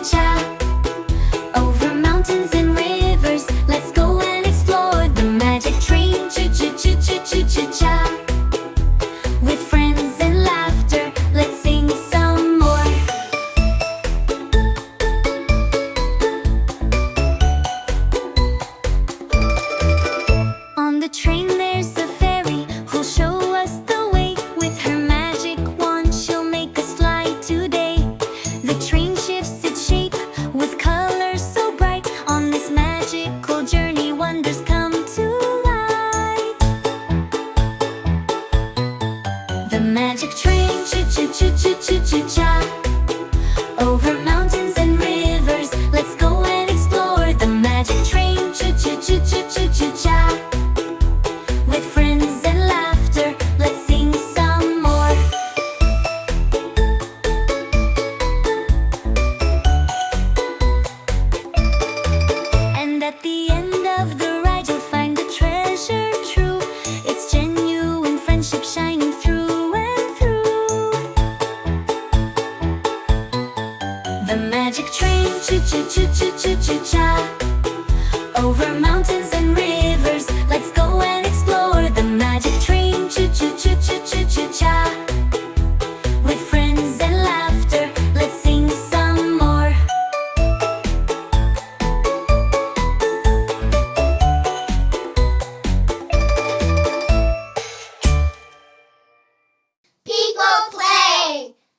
cha. Over mountains and rivers, let's go and explore the magic train. Cha. With friends and laughter, let's sing some more. On the train there's a fairy who'll show us the way. With her magic wand she'll make us fly today. The train shifts its shape with colors so bright. On this magical journey wonders come to light. The magic train, cha. Over mountains and rivers, let's go and explore the magic train, cha. With friends and laughter, let's sing some more. And at the end of the ride you'll find a treasure true. It's genuine friendship shining through and through. The magic train, cha. Over mountains and